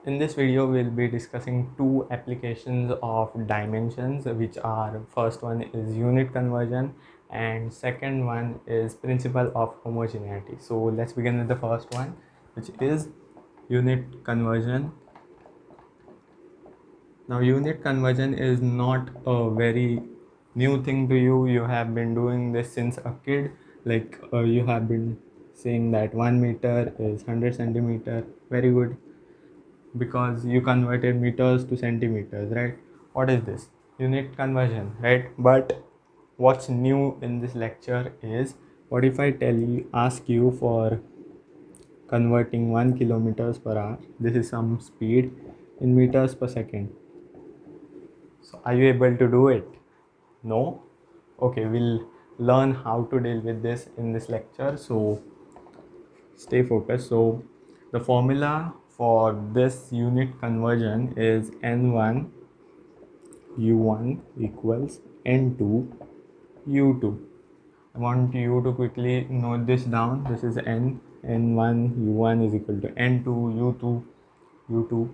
In this video, we'll be discussing two applications of dimensions, which are first one is unit conversion and second one is principle of homogeneity. So let's begin with the first one, which is unit conversion. Now, unit conversion is not a very new thing to you. You have been doing this since a kid. You have been saying that 1 meter is 100 centimeter. Very good, because you converted meters to centimeters, right? What is this? Unit conversion, right? But what's new in this lecture is, what if I ask you for converting 1 kilometers per hour? This is some speed in meters per second. So are you able to do it? No? Okay, we'll learn how to deal with this in this lecture. So stay focused. So the formula for this unit conversion is n1 u1 equals n2 u2. I want you to quickly note this down. This is n1 u1 is equal to n2 u2 u2,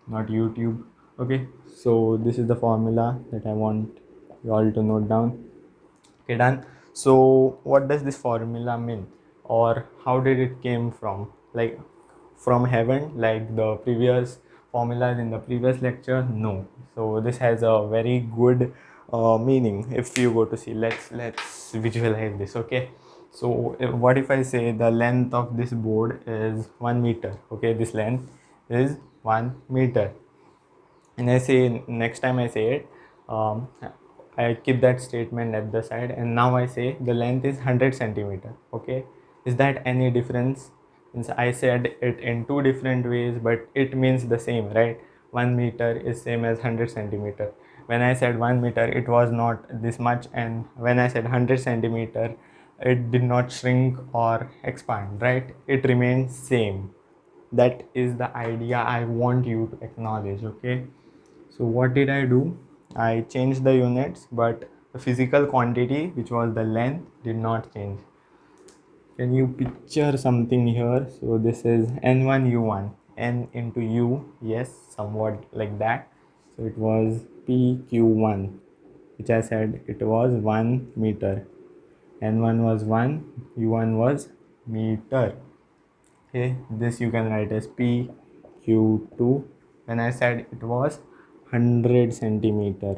not YouTube. Okay, so this is the formula that I want you all to note down. Okay, done. So what does this formula mean, or how did it came from? Like from heaven, like the previous formulas in the previous lecture? No. So this has a very good meaning. If you go to see, let's visualize this. Okay, so what if I say the length of this board is 1 meter? Okay, this length is 1 meter, and I say, next time I say it, I keep that statement at the side, and now I say the length is 100 centimeter. Okay, is that any difference? Since I said it in two different ways, but it means the same, right? 1 meter is same as 100 centimeter. When I said 1 meter, it was not this much, and when I said 100 centimeter, it did not shrink or expand, right? It remains same. That is the idea I want you to acknowledge. Okay, so what did I do? I changed the units, but the physical quantity, which was the length, did not change. Can you picture something here? So this is n1 u1, n into u, yes, somewhat like that. So it was pq1, which I said it was 1 meter. n1 was 1, u1 was meter. Okay, this you can write as pq2. When I said it was 100 centimeter.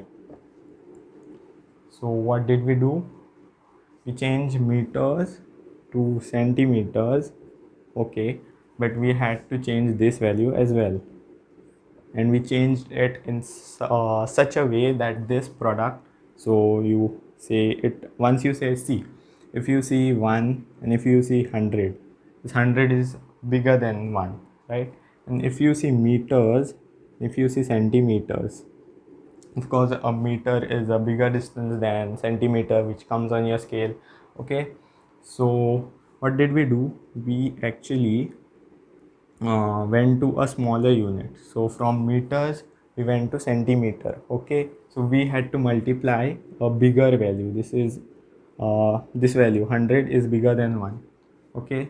So what did we do? We changed meters to centimeters. Okay, but we had to change this value as well, and we changed it in such a way that this product, so you say it once, you say, see, if you see 1 and if you see 100, this 100 is bigger than 1, right? And if you see meters, if you see centimeters, of course a meter is a bigger distance than centimeter, which comes on your scale. Okay, so what did we do? We actually went to a smaller unit. So from meters we went to centimeter. Okay, so we had to multiply a bigger value. This is this value 100 is bigger than 1. Okay,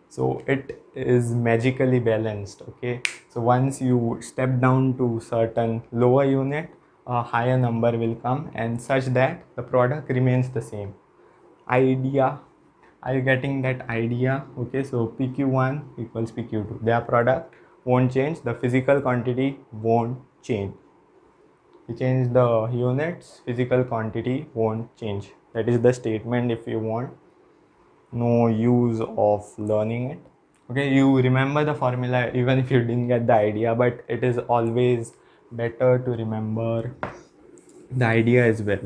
so it is magically balanced. Okay, so once you step down to certain lower unit, a higher number will come, and such that the product remains the same. Idea, are you getting that idea? Okay, so pq1 equals pq2, their product won't change, the physical quantity won't change. We change the units, physical quantity won't change. That is the statement. If you want, no use of learning it. Okay, you remember the formula even if you didn't get the idea, but it is always better to remember the idea as well.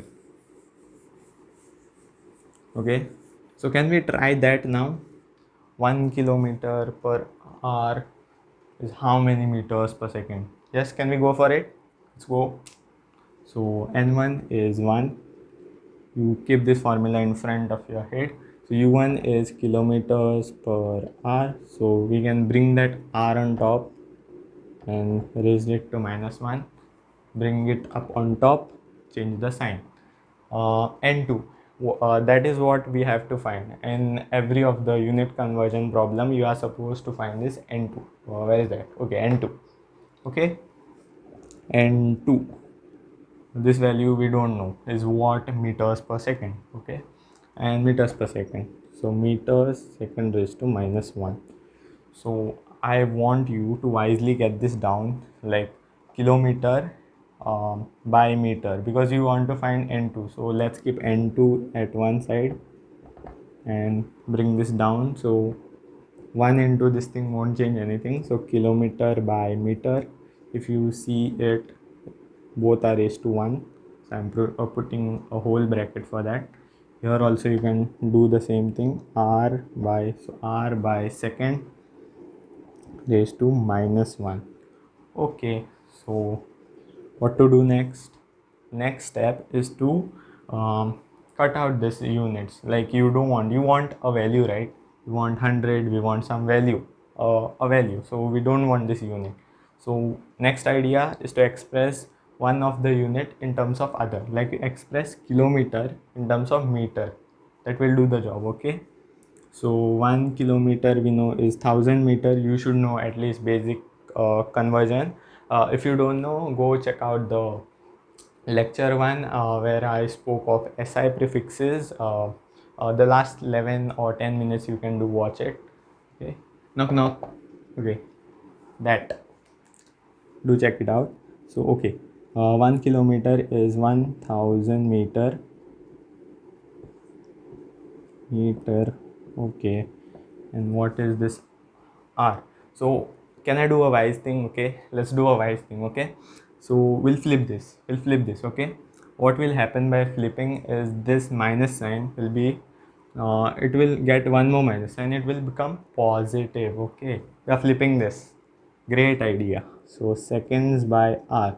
Okay, so can we try that now? 1 kilometer per hour is how many meters per second? Yes, can we go for it? Let's go. So n1 is 1. You keep this formula in front of your head. So u1 is kilometers per hour. So we can bring that r on top and raise it to -1. Bring it up on top, change the sign. N2. That is what we have to find. In every of the unit conversion problem, you are supposed to find this n2. Where is that? Okay, n2. Okay, n2. This value we don't know is what meters per second. Okay, and meters per second. So meters second raised to -1. So I want you to wisely get this down like kilometer by meter, because you want to find n2. So let's keep n2 at one side and bring this down. So 1 into this thing won't change anything. So kilometer by meter, if you see it, both are raised to 1. So I'm putting a whole bracket for that. Here also you can do the same thing, r by second raised to -1. Okay, so what to do next? Next step is to cut out this units. Like you want a value, right? You want 100, we want some value, a value. So we don't want this unit. So next idea is to express one of the unit in terms of other, like express kilometer in terms of meter. That will do the job. Okay, so 1 kilometer we know is 1000 meter. You should know at least basic conversion. If you don't know, go check out the lecture 1 where I spoke of SI prefixes. The last 11 or 10 minutes you can do watch it. Okay, knock knock. Okay, that, do check it out. So okay, 1 kilometer is 1000 meter. Okay, and what is this r? So can I do a wise thing? Okay, let's do a wise thing. Okay, so we'll flip this, okay. What will happen by flipping is this minus sign will be it will get one more minus and it will become positive. Okay, we are flipping this. Great idea. So seconds by r.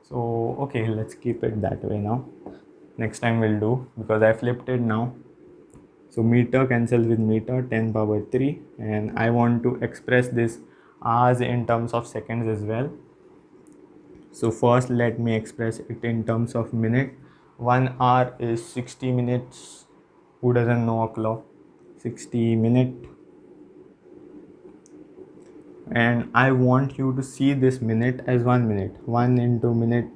So okay, let's keep it that way now. Next time we'll do, because I flipped it now. So meter cancels with meter, 10 power 3, and I want to express this hours in terms of seconds as well. So first let me express it in terms of minute. 1 hour is 60 minutes. Who doesn't know a clock? 60 minute. And I want you to see this minute as 1 minute. 1 into minute,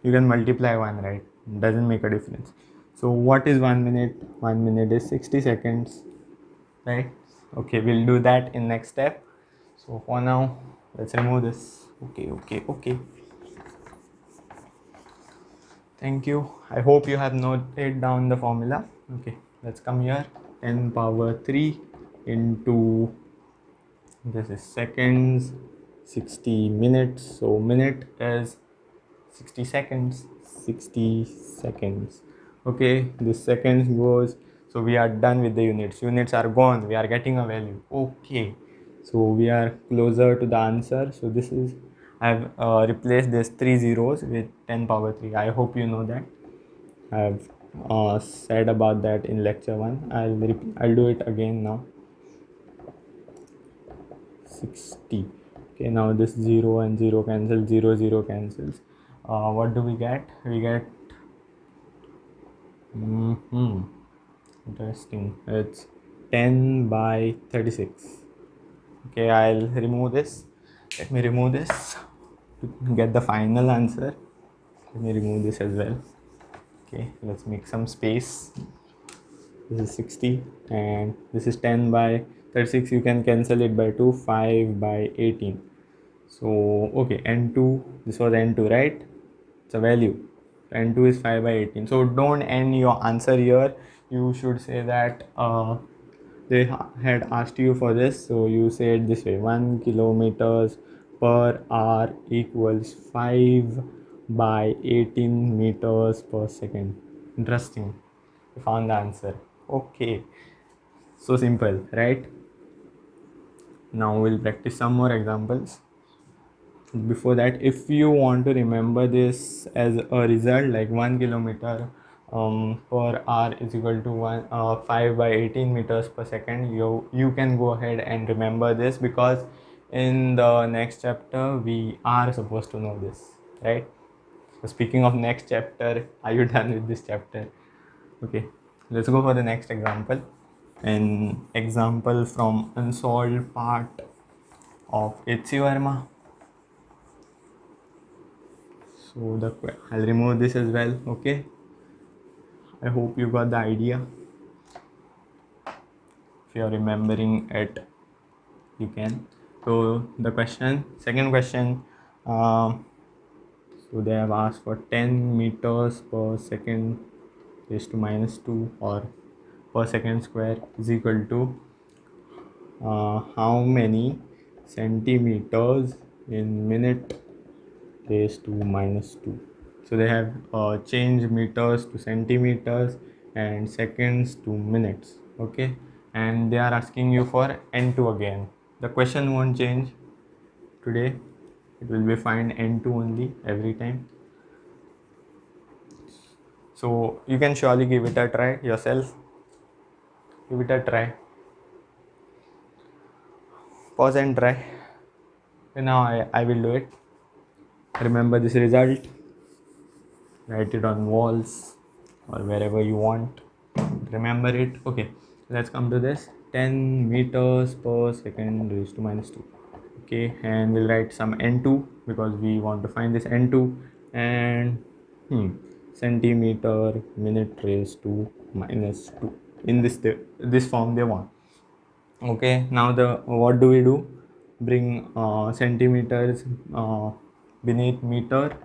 you can multiply 1, right? Doesn't make a difference. So what is 1 minute? 1 minute is 60 seconds, right? Okay, we'll do that in next step. So for now, let's remove this. Okay. Thank you. I hope you have noted down the formula. Okay, let's come here. 10 power 3 into, this is seconds, 60 minutes. So minute is 60 seconds. Okay, this seconds goes. So we are done with the units are gone. We are getting a value. Okay, so we are closer to the answer. So this is, I've replaced this 3 zeros with 10 power 3. I hope you know that. I've said about that in lecture 1. I'll do it again now. 60. Okay, now this 0 and 0 cancel, 0 cancels. What do we get? We get interesting, it's 10 by 36. Okay, I'll remove this. Let me remove this to get the final answer. Let me remove this as well. Okay, let's make some space. This is 60 and this is 10 by 36. You can cancel it by 2. 5 by 18. So okay, n2, this was n2, right? It's a value. n2 is 5 by 18. So don't end your answer here. You should say that they had asked you for this, so you say it this way: 1 kilometers per hour equals 5 by 18 meters per second. Interesting. You found the answer. Okay, so simple, right? Now we'll practice some more examples. Before that, if you want to remember this as a result, like 1 kilometer per hour is equal to 5 by 18 meters per second, you can go ahead and remember this, because in the next chapter we are supposed to know this, right? So speaking of next chapter, are you done with this chapter? Okay, let's go for the next example. An example from unsolved part of H.C. Verma. So I'll remove this as well. Okay, I hope you got the idea. If you are remembering it, you can. So the second question, um, so they have asked for 10 meters per second raised to minus 2 or per second square is equal to how many centimeters in minute raised to minus 2. So they have changed meters to centimeters and seconds to minutes. Okay, and they are asking you for n2 again. The question won't change today, it will be find n2 only every time. So you can surely give it a try yourself. Give it a try. Pause and try. Now I will do it. Remember this result. Write it on walls or wherever you want. Remember it. Okay, let's come to this. 10 meters per second raised to minus 2. Okay, and we'll write some n2 because we want to find this n2, and centimeter minute raised to minus 2 in this form they want. Okay, now what do we do? Bring centimeters beneath meter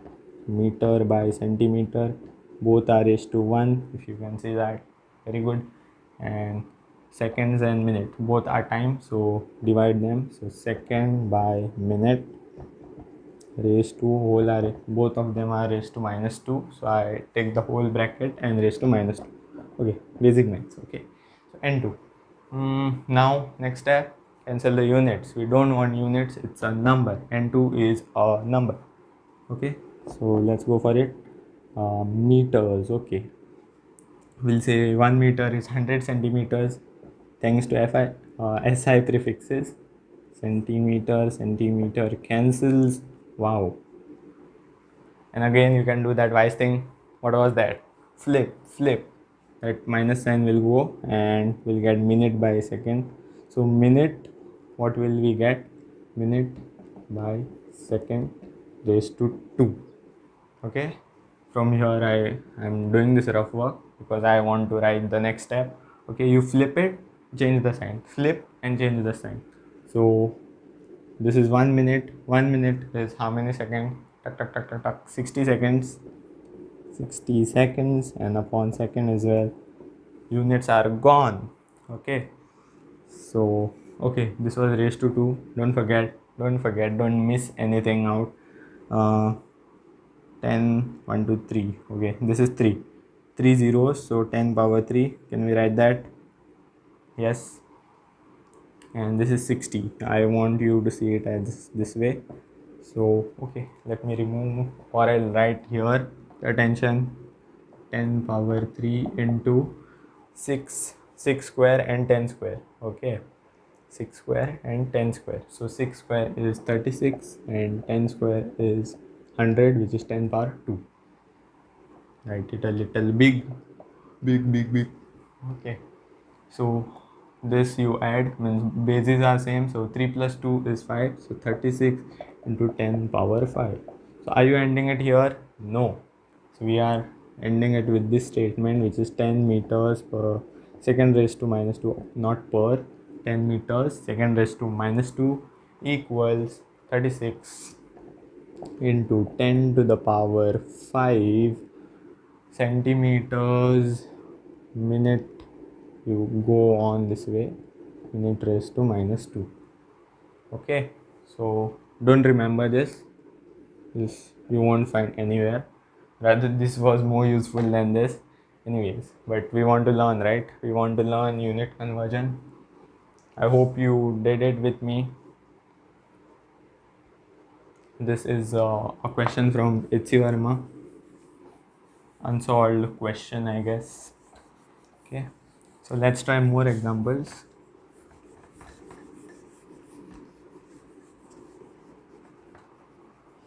by centimeter, both are raised to 1, if you can see that. Very good. And seconds and minute both are time, so divide them. So second by minute raised to whole are both of them are raised to minus 2, so I take the whole bracket and raised to minus 2. Okay, basic maths. Okay, so n2. Now next step, cancel the units. We don't want units, it's a number. n2 is a number. Okay, so let's go for it. Meters. Okay, we'll say 1 meter is 100 centimeters thanks to SI prefixes. Centimeter cancels. Wow. And again you can do that wise thing. What was that? Flip. That minus sign will go and we'll get minute by second. So minute, what will we get? Minute by second raised to 2. Okay, from here I'm doing this rough work because I want to write the next step. Okay, you flip it, change the sign, flip and change the sign. So this is 1 minute. 1 minute is how many seconds? 60 seconds. 60 seconds, and upon second as well, units are gone. Okay, so okay, this was raised to 2. Don't miss anything out. 10 1 2 3. Okay, this is 3 zeros, so 10 power 3. Can we write that? Yes. And this is 60. I want you to see it as this way. So okay, let me remove, or I'll write here. Attention, 10 power 3 into 6 square and 10 square. Okay, 6 square and 10 square. So 6 square is 36 and 10 square is 100, which is 10 power 2. Write it a little big. Okay, so this you add, means bases are same, so 3 plus 2 is 5, so 36 into 10 power 5. So are you ending it here? No. So we are ending it with this statement, which is 10 meters per second raised to minus 2, not per. 10 meters second raised to minus 2 equals 36 into 10 to the power 5 centimeters minute. You go on this way, minute raised to minus 2. Okay, so don't remember this you won't find anywhere. Rather, this was more useful than this anyways, but we want to learn, right? We want to learn unit conversion. I hope you did it with me. This is a question from H.C. Verma, unsolved question, I guess. Okay, so let's try more examples.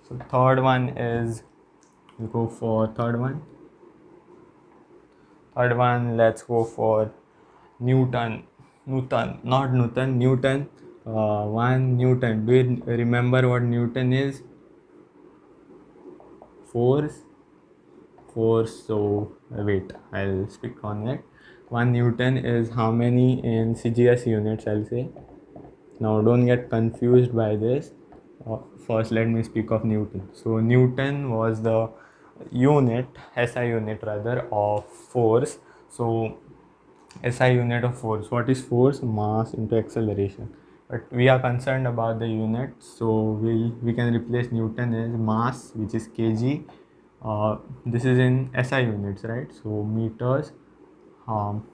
So third one is, we'll go for third Third one, let's go for Newton. Newton. 1 Newton. Do you remember what Newton is? Force. So wait, I'll speak on it. 1 Newton is how many in CGS units, I'll say. Now don't get confused by this. First let me speak of Newton. So Newton was the unit, SI unit rather, of force. So SI unit of force. What is force? Mass into acceleration. But we are concerned about the unit, so we can replace Newton as mass, which is kg. This is in SI units, right? So meters, um,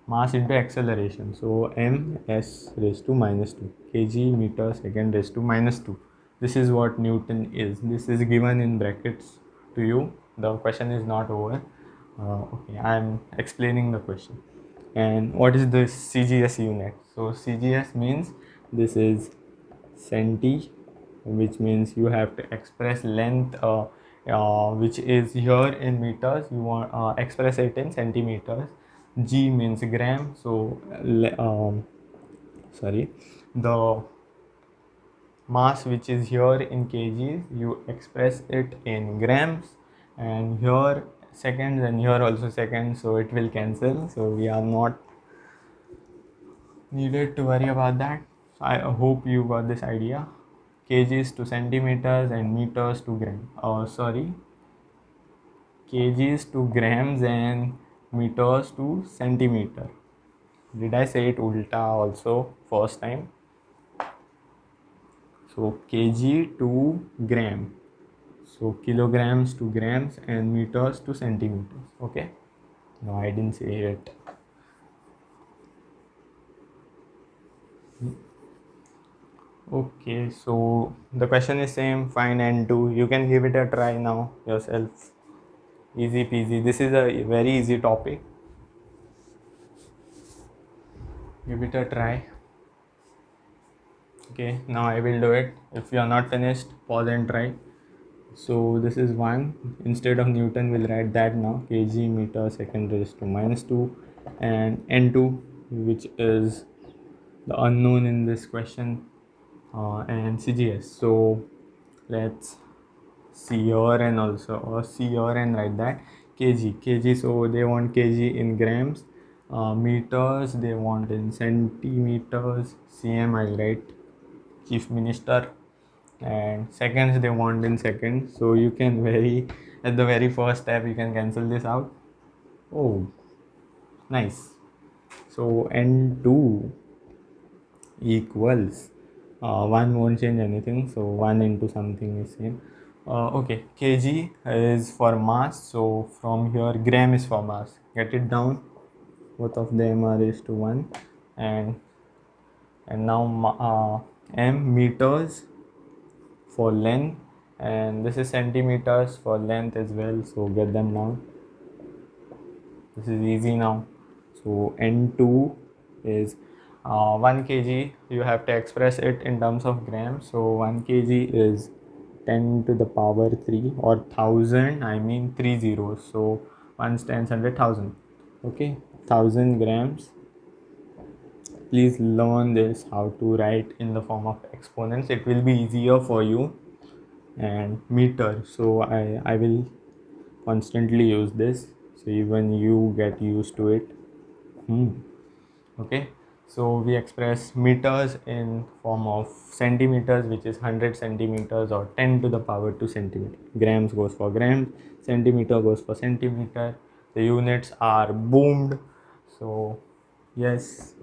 mass into acceleration. So ms raised to minus 2 kg meter second raised to minus 2. This is what Newton is. This is given in brackets to you. The question is not over. Okay, I'm explaining the question. And what is the CGS unit? So CGS means this is centi, which means you have to express length, which is here in meters. You want express it in centimeters. G means gram. So sorry, the mass which is here in kgs, you express it in grams, and here seconds, and here also seconds, so it will cancel, so we are not needed to worry about that. I hope you got this idea. Kgs to centimeters and meters to gram. Kgs to grams and meters to centimeter. Did I say it ulta also first time? So kg to gram. So kilograms to grams and meters to centimeters. Okay. No, I didn't say it. Okay, so the question is same, find N2. You can give it a try now yourself. Easy peasy. This is a very easy topic. Give it a try. Okay, now I will do it. If you are not finished, pause and try. So this is 1. Instead of Newton, we'll write that now. Kg meter second raised to minus 2. And N2, which is the unknown in this question, and CGS. So let's see here and also, or see here and write that kg. So they want kg in grams. Meters they want in centimeters. Cm I'll write chief minister. And seconds they want in seconds. So you can at the very first step you can cancel this out. Oh, nice. So N2 equals 1 won't change anything, so 1 into something is same. Okay, kg is for mass, so from here gram is for mass. Get it down. Both of them are raised to 1. And now m meters for length, and this is centimeters for length as well, so get them down. This is easy now. So N2 is 1 kg. You have to express it in terms of grams. So 1 kg is 10 to the power 3, or 1000, I mean 3 zeros. So 1 tens 100,000. Okay, 1000 grams. Please learn this, how to write in the form of exponents. It will be easier for you. And meter. So I will constantly use this, so even you get used to it. Okay, so we express meters in form of centimeters, which is 100 centimeters, or 10 to the power 2 centimeter. Grams goes for grams, centimeter goes for centimeter. The units are boomed. So yes,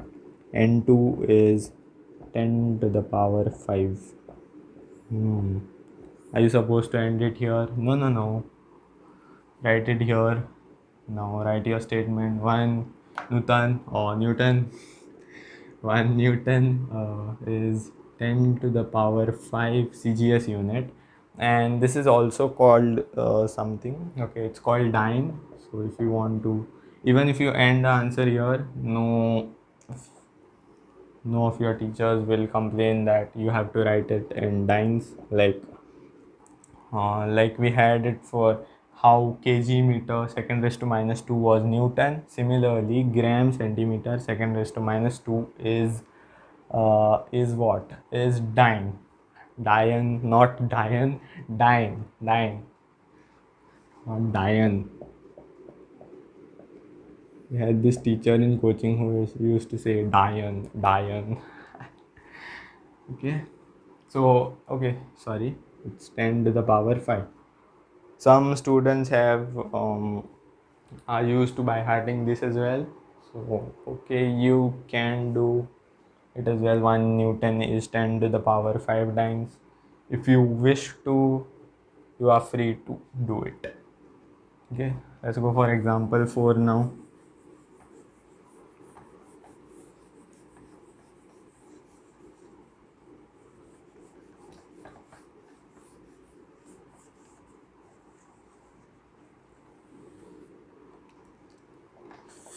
N2 is 10 to the power 5. Are you supposed to end it here? No. Write it here. Now write your statement. 1 Newton, or Newton. 1 Newton is 10 to the power 5 CGS unit. And this is also called something. Okay, it's called dyne. So if you want to, even if you end the answer here, no of your teachers will complain that you have to write it in dynes, like we had it for how kg meter second raised to minus 2 was Newton. Similarly, gram centimeter second raised to minus 2 is what? Is dyne. Dyne, not Diane, dyne, not Diane. We had this teacher in coaching who used to say Diane. Okay, so okay, sorry, it's 10 to the power 5. Some students are used to by hearting this as well. So okay, you can do it as well. 1 Newton is 10 to the power 5 times. If you wish to, you are free to do it. Okay, let's go for example 4 now.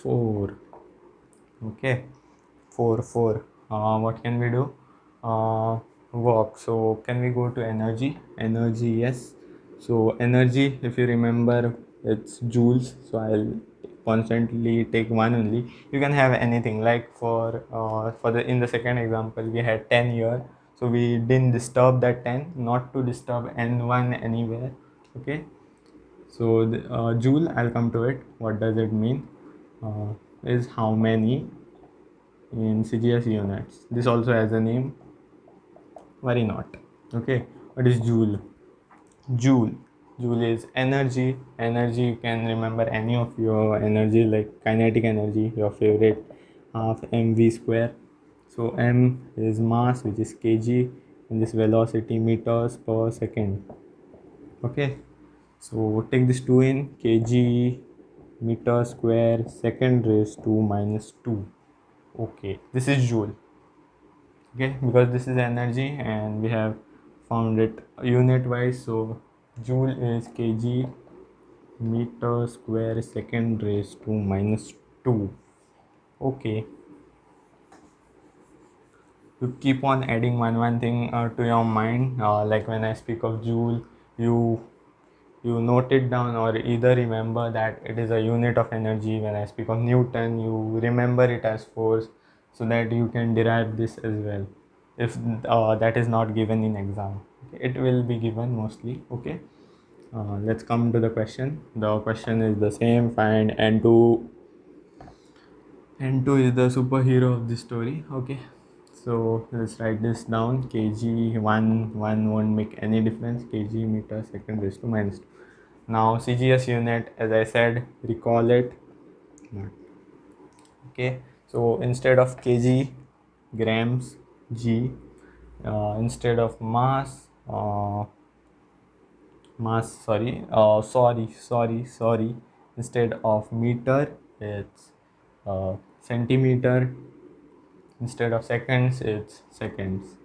Four. Okay, four. What can we do? Work. So can we go to energy? Energy, yes. So energy, if you remember, it's joules. So I'll constantly take one only. You can have anything. Like for the in the second example, we had 10 here. So we didn't disturb that 10, not to disturb n1 anywhere. Okay. So the, joule, I'll come to it. What does it mean? Is how many in CGS units. This also has a name. Why not? Okay. What is joule? Joule. Joule is energy. Energy, you can remember any of your energy, like kinetic energy, your favorite, half mv square. So m is mass, which is kg, and this velocity meters per second. Okay. So take this 2 in kg meter square second raised to minus 2. Okay, this is joule. Okay, because this is energy and we have found it unit wise. So joule is kg meter square second raised to minus 2. Okay, you keep on adding one thing to your mind, like when I speak of joule, you you note it down or either remember that it is a unit of energy. When I speak of Newton, you remember it as force, so that you can derive this as well. If that is not given in exam, it will be given mostly. Okay, let's come to the question. The question is the same. Find N2. N2 is the superhero of this story. Okay, so let's write this down. Kg 1 won't make any difference. Kg meter second raised to minus 2. Now CGS unit, as I said, recall it. Okay, so instead of kg, grams, g. Instead of mass, sorry, instead of meter, it's centimeter. Instead of seconds, it's seconds.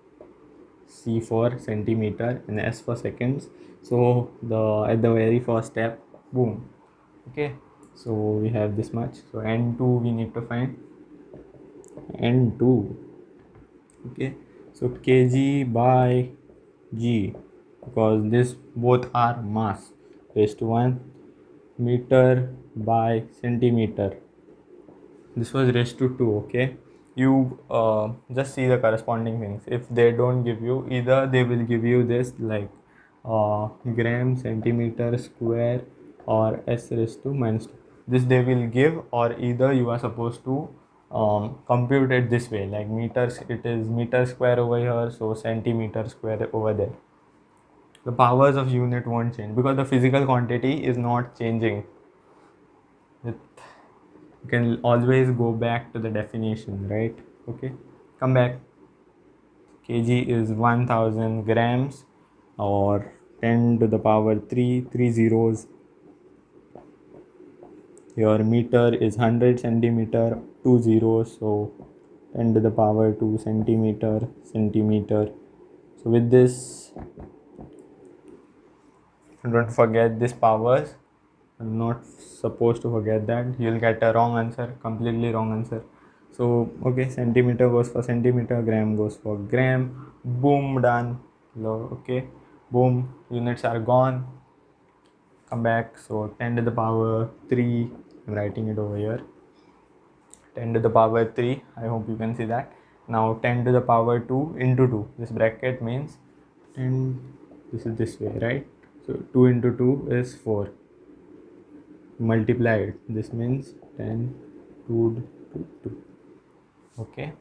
C for centimeter and S for seconds. So the at the very first step, boom. Okay, so we have this much. So N2 we need to find. N2. Okay, so kg by g, because this both are mass, raised to 1, meter by centimeter, this was raised to 2. Okay, you just see the corresponding things. If they don't give you, either they will give you this like gram centimeter square or s raised to minus 2. This they will give, or either you are supposed to compute it this way, like meters, it is meter square over here, so centimeter square over there. The powers of unit won't change because the physical quantity is not changing. It, you can always go back to the definition, right? Okay, come back. Kg is 1000 grams, or 10 to the power 3 zeros. Your meter is 100 centimeter, 2 zeros, so 10 to the power 2 centimeter. So with this, don't forget this powers. I'm not supposed to forget that. You'll get a wrong answer, completely wrong answer. So okay, centimeter goes for centimeter, gram goes for gram. Boom, done. Okay, boom, units are gone. come back. So 10 to the power 3, I'm writing it over here, 10 to the power 3, I hope you can see that. Now 10 to the power 2 into 2, this bracket means 10, this is this way, right? So 2 into 2 is 4, multiply it, this means 10, 2 to 2. Okay,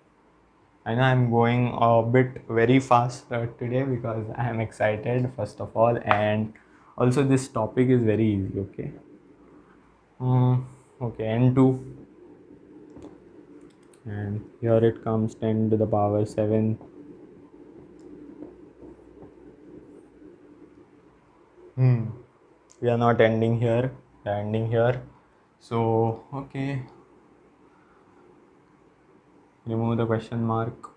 I know I'm going a bit very fast today because I am excited first of all, and also this topic is very easy. Okay. Okay, n2, and here it comes 10 to the power 7. We are not ending here, we are ending here. So okay, remove the question mark,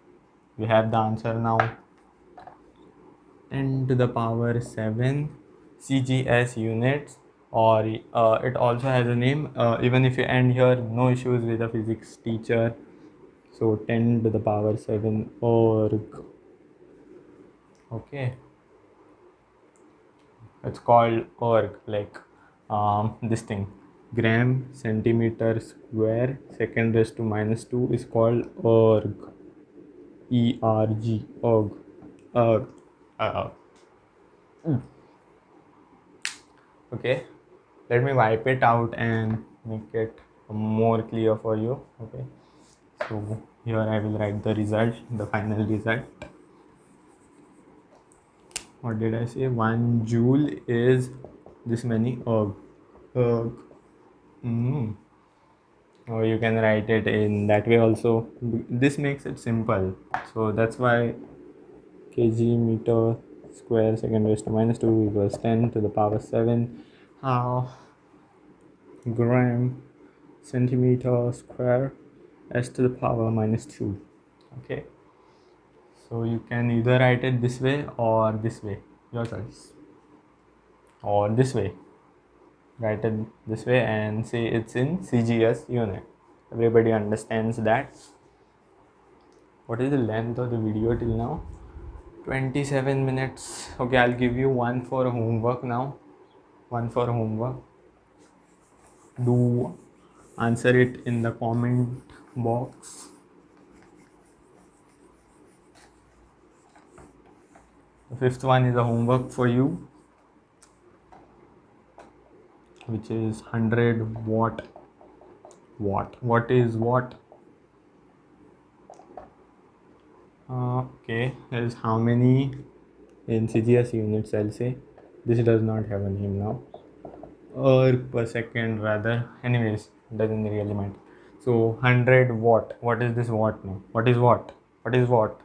we have the answer now. 10 to the power 7 CGS units, or it also has a name, even if you end here, no issues with the physics teacher. So 10 to the power 7 org. Okay, it's called org, like this thing, gram centimeter square second raised to minus 2 is called org. ERG, org. Org. uh, okay, let me wipe it out and make it more clear for you. Okay, so here I will write the result, the final result. What did I say? 1 joule is this many erg. Erg. Or you can write it in that way also. This makes it simple, so that's why kg meter square second raised to minus 2 equals 10 to the power 7 gram centimeter square s to the power minus 2. Okay, so you can either write it this way or this way, your choice, or this way, write it this way and say it's in CGS unit. Everybody understands that. What is the length of the video till now? 27 minutes. Okay, I'll give you one for homework now. One for homework. Do answer it in the comment box. The fifth one is a homework for you, which is 100 watt. What is watt? Okay, is how many in CGS units, I'll say. This does not have a name now, or per second rather. Anyways, doesn't really matter. So 100 watt. What is this watt now? What is watt? What is watt?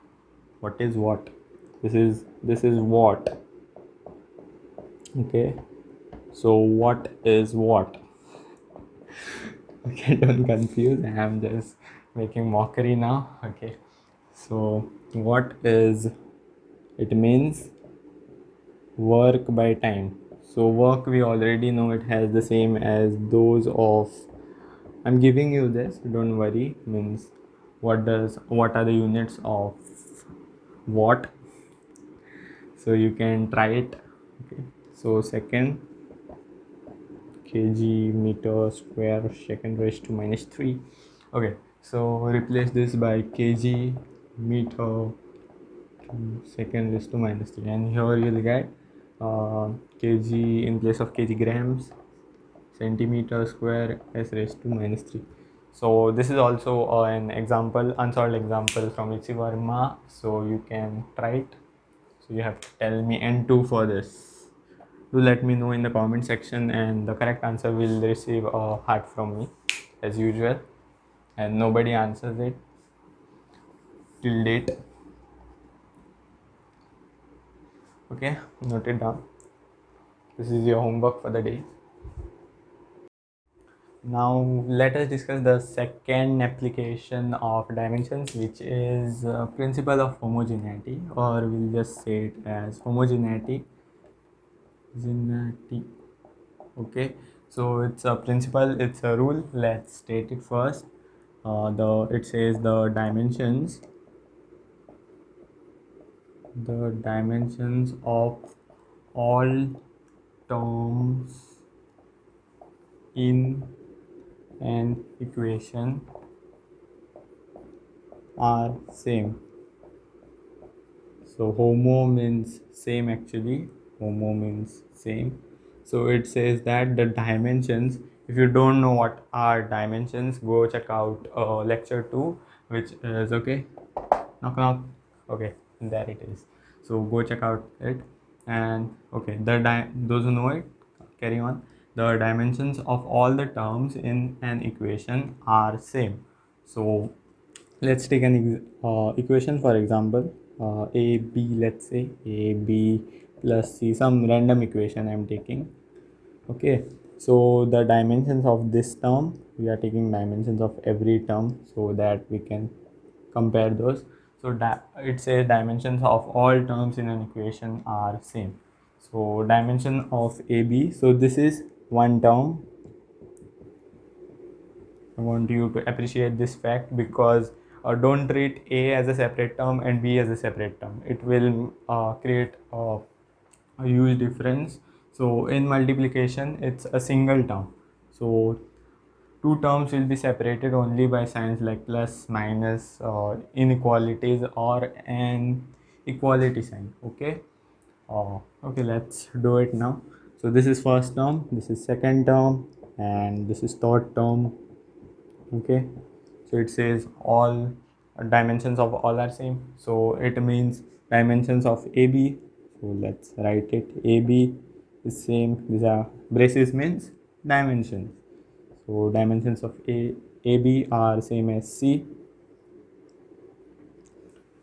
What is watt? This is watt. Okay. So what is what? Okay, don't confuse. I am just making mockery now. Okay. So what is, it means work by time. So work, we already know it has the same as those of, I'm giving you this, don't worry, means what are the units of watt, so you can try it. Okay, so second, kg meter square second raised to minus 3. Okay, so replace this by kg meter second raised to minus 3, and here you'll get kg in place of kg grams, centimeter square s raised to minus 3. So this is also an example, unsolved example from H.C. Verma, so you can try it. So you have to tell me n2 for this. Do let me know in the comment section, and the correct answer will receive a heart from me as usual, and nobody answers it till date. Okay, note it down. This is your homework for the day. Now let us discuss the second application of dimensions, which is principle of homogeneity, or we'll just say it as homogeneity. Okay, so it's a principle, it's a rule. Let's state it first. It says the dimensions of all terms in an equation are same. So homo means same actually. Homo means same. So it says that the dimensions, if you don't know what are dimensions, go check out lecture 2, which is okay. Knock knock. Okay, there it is. So go check out it. And okay, those who know it, carry on. The dimensions of all the terms in an equation are same. So let's take an equation for example, a b, let's say a b plus c, some random equation I'm taking. Okay, so the dimensions of this term, we are taking dimensions of every term so that we can compare those. So it says dimensions of all terms in an equation are same. So dimension of ab, so this is one term. I want you to appreciate this fact, because don't treat A as a separate term and B as a separate term. It will create a huge difference. So in multiplication, it's a single term. So two terms will be separated only by signs like plus, minus, inequalities, or an equality sign. Okay. Okay, let's do it now. So this is first term, this is second term, and this is third term. Okay, so it says all dimensions of all are same, so it means dimensions of AB. So let's write it, AB is same, these are braces means dimensions. So dimensions of AB are same as C.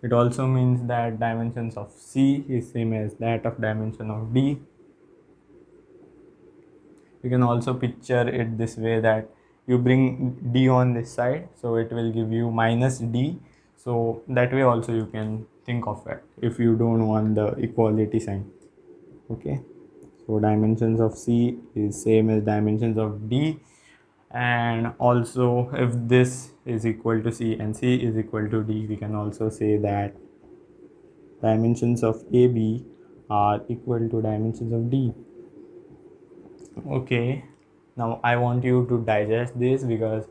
It also means that dimensions of C is same as that of dimension of D. You can also picture it this way, that you bring D on this side, so it will give you minus D. So that way also you can think of it if you don't want the equality sign. Okay, so dimensions of C is same as dimensions of D. And also, if this is equal to C and C is equal to D, we can also say that dimensions of AB are equal to dimensions of D. Okay, now I want you to digest this, because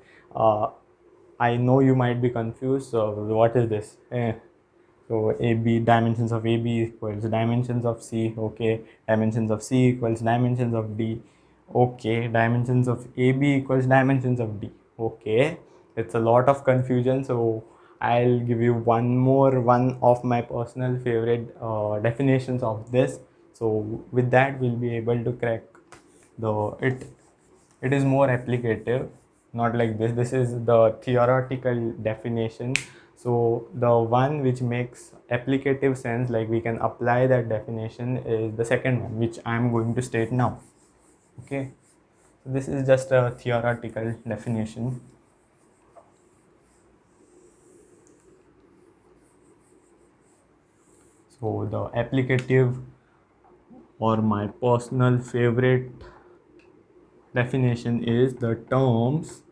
I know you might be confused. So what is this? So AB, dimensions of AB equals dimensions of C. Okay, dimensions of C equals dimensions of D. Okay, dimensions of AB equals dimensions of D. Okay, it's a lot of confusion. So I'll give you one of my personal favorite definitions of this. So with that, we'll be able to crack it is more applicative, not like this is the theoretical definition. So the one which makes applicative sense, like we can apply that definition, is the second one, which I'm going to state now. Okay, so this is just a theoretical definition. So the applicative, or my personal favorite definition, is the terms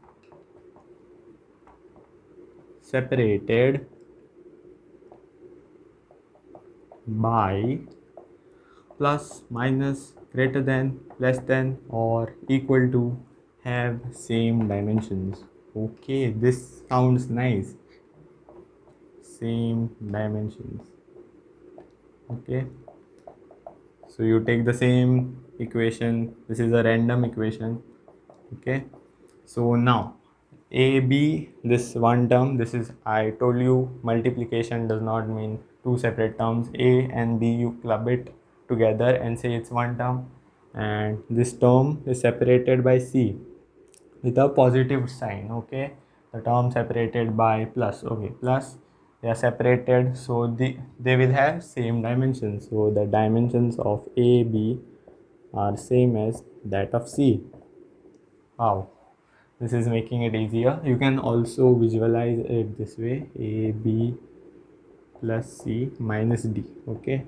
separated by plus, minus, greater than, less than, or equal to have same dimensions. Okay, this sounds nice. Same dimensions. Okay, so you take the same equation. This is a random equation. Okay, so now AB, this one term, this is, I told you, multiplication does not mean two separate terms. A and B, you club it together and say it's one term, and this term is separated by C with a positive sign. Okay, the term separated by plus. Okay, plus, they are separated, so they will have same dimensions. So the dimensions of AB are same as that of C. Wow, this is making it easier. You can also visualize it this way, AB plus C minus D. Okay,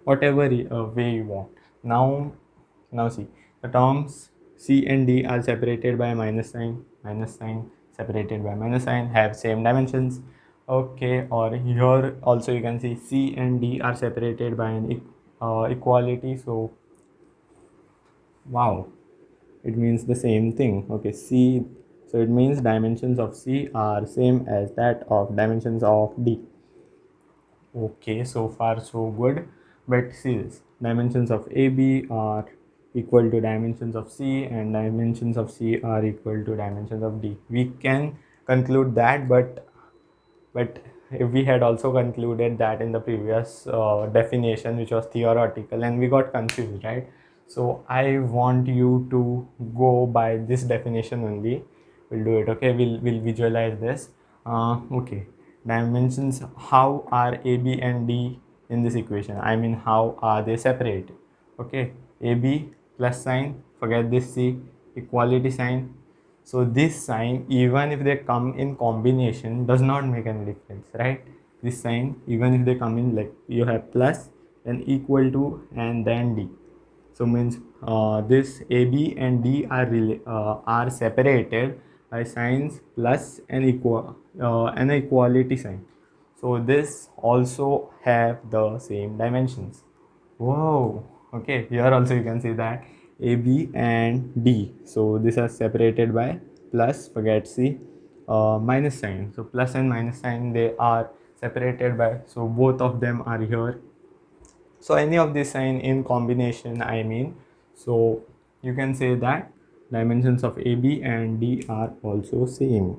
whatever way you want. Now see, the terms C and D are separated by minus sign, separated by minus sign, have same dimensions. Okay, or here also you can see C and D are separated by an equality. So wow, it means the same thing. Okay, C, so it means dimensions of C are same as that of dimensions of D. Okay, so far so good. But see this, dimensions of AB are equal to dimensions of C, and dimensions of C are equal to dimensions of D. We can conclude that, but if we had also concluded that in the previous definition, which was theoretical, and we got confused, right? So I want you to go by this definition only. We'll do it. Okay, we'll visualize this. Okay, dimensions. How are A, B, and D in this equation? I mean, how are they separated? Okay, AB plus sign. Forget this C. Equality sign. So this sign, even if they come in combination, does not make any difference, right? This sign, even if they come in, like you have plus and equal to and then D. So means this AB and D are separated by signs plus and equal an equality sign. So this also have the same dimensions. Whoa. Okay, here also you can see that AB and D. So these are separated by plus, forget C, minus sign. So plus and minus sign, they are separated by, so both of them are here. So any of this sign in combination, I mean, so you can say that dimensions of AB and D are also same.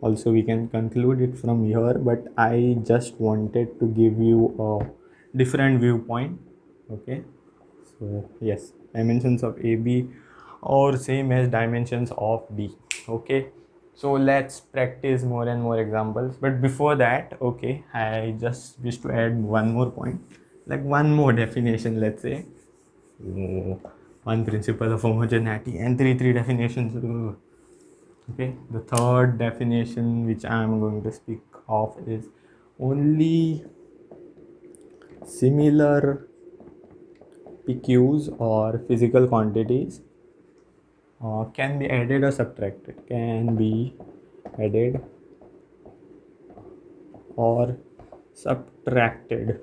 Also we can conclude it from here, but I just wanted to give you a different viewpoint. Okay, so yes, dimensions of AB or same as dimensions of D. Okay, so let's practice more and more examples, but before that, okay, I just wish to add one more point, like one more definition, let's say. One principle of homogeneity and three definitions. Okay, the third definition which I am going to speak of is only similar PQs or physical quantities can be added or subtracted, can be added or subtracted.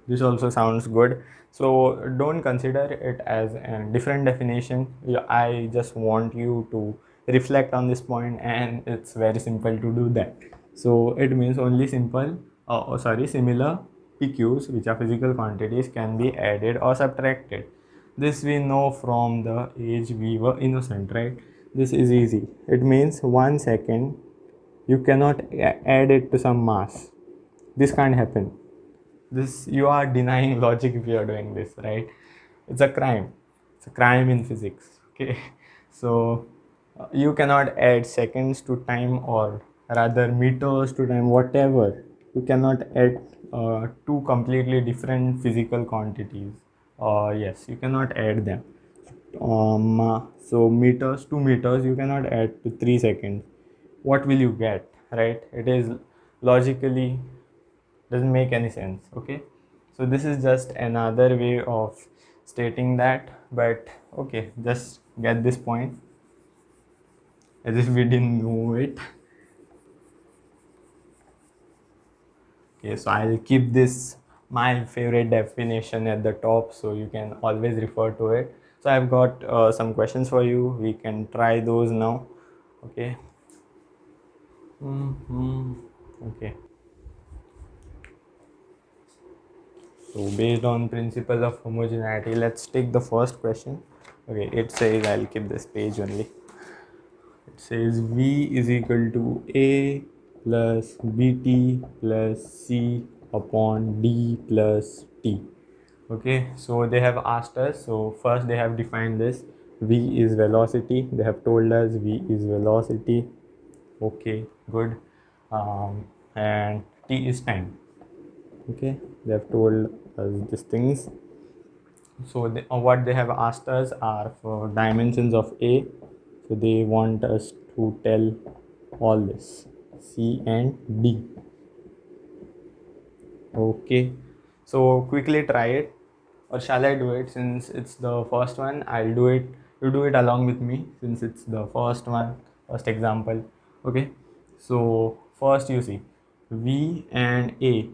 This also sounds good. So don't consider it as a different definition. I just want you to reflect on this point, and it's very simple to do that. So it means only similar PQs, which are physical quantities, can be added or subtracted. This we know from the age we were innocent, right? This is easy. It means 1 second you cannot add it to some mass. This can't happen. This, you are denying logic if you are doing this, right? It's a crime. It's a crime in physics. Okay, so you cannot add seconds to time, or rather meters to time, whatever. You cannot add two completely different physical quantities. Yes, you cannot add them. So meters, 2 meters, you cannot add to 3 seconds. What will you get, right? It is logically doesn't make any sense. Okay, so this is just another way of stating that, but okay, just get this point as if we didn't know it. Okay, so I'll keep this my favorite definition at the top, so you can always refer to it. So I've got some questions for you. We can try those now. Okay. Okay, so based on principle of homogeneity, let's take the first question. Okay, it says, I'll keep this page only. It says V is equal to A plus BT plus C upon D plus T. Okay, so they have asked us, so first they have defined this. V is velocity. They have told us V is velocity. Okay, good. And T is time. Okay, they have told us these things. So what they have asked us are for dimensions of A. So they want us to tell all this, C and D. Okay, so quickly try it, or shall I do it? Since it's the first one, I'll do it. You do it along with me since it's the first one, first example. Okay, so first you see V and A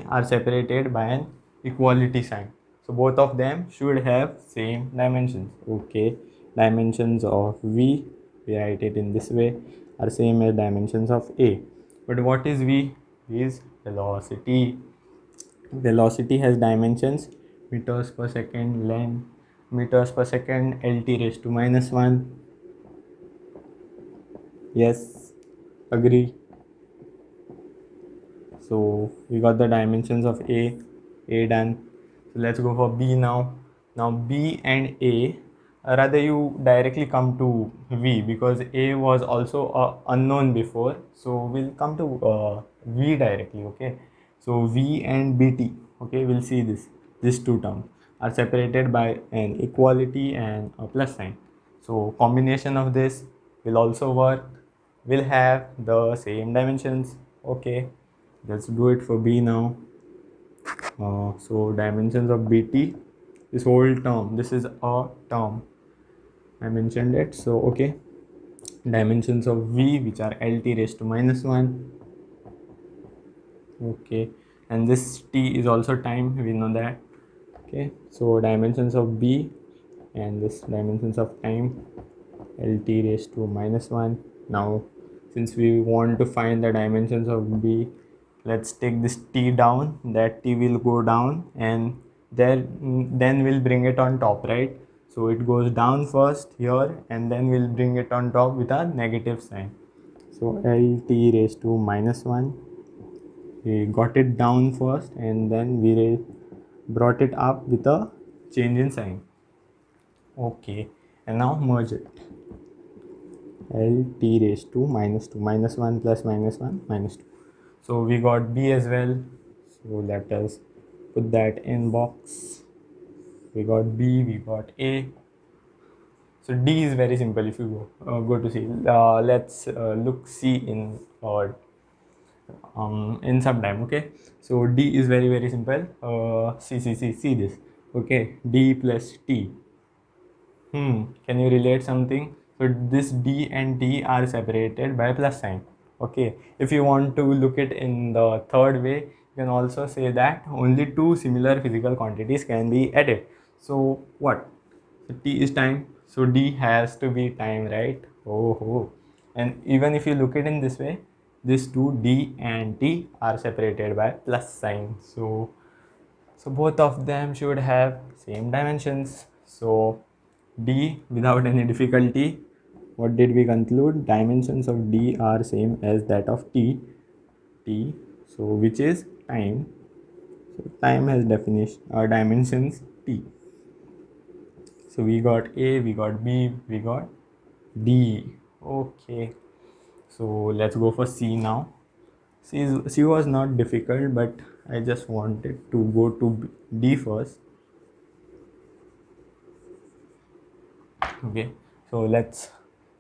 are separated by an equality sign. So both of them should have same dimensions. Okay, dimensions of v, we write it in this way, are same as dimensions of a. But what is v? Is velocity. Velocity has dimensions meters per second, length, meters per second, lt raised to minus 1. Yes, agree. So we got the dimensions of a done. So let's go for b now. Now b and a, rather you directly come to v, because a was also unknown before, so we'll come to v directly. Okay, so v and bt, okay, we'll see these two terms are separated by an equality and a plus sign. So combination of this will also work, will have the same dimensions. Okay, let's do it for b now. So dimensions of bt, this whole term, this is a term, I mentioned it. So okay, dimensions of v, which are lt raised to minus 1. Okay, and this t is also time, we know that. Okay, so dimensions of b and this dimensions of time, lt raised to minus 1. Now since we want to find the dimensions of b, let's take this t down, that t will go down, and then we'll bring it on top, right? So it goes down first here, and then we'll bring it on top with a negative sign. So lt raised to minus 1, we got it down first, and then we brought it up with a change in sign. Okay, and now merge it. lt raised to minus 2, minus 1 plus minus 1 minus 2. So we got b as well, so let us put that in box. We got b, we got a. So d is very simple. If you go to c, let's look c in some time. Okay, so d is very simple. See this. Okay, d plus t. Can you relate something? So this d and t are separated by plus sign. Okay, if you want to look it in the third way, you can also say that only two similar physical quantities can be added. So what? So t is time, so d has to be time, right? Oh. And even if you look it in this way, these two, d and t, are separated by plus sign. So both of them should have same dimensions. So d, without any difficulty, what did we conclude? Dimensions of d are same as that of t. So which is time. So time has definition dimensions t. So we got a, we got b, we got d. Okay, so let's go for c now. C was not difficult, but I just wanted to go to d first. Okay, so let's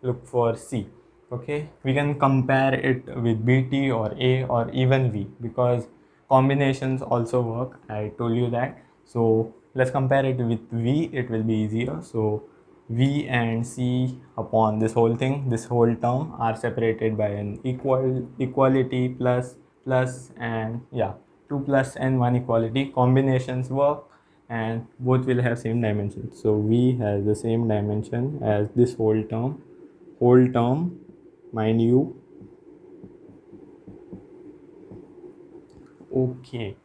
look for c. Okay, we can compare it with bt or a or even v, because combinations also work, I told you that. So let's compare it with v, it will be easier. So v and c upon this whole thing, this whole term, are separated by an equality plus and 2 plus and 1 equality. Combinations work and both will have same dimension. So v has the same dimension as this whole term, mind you. Okay,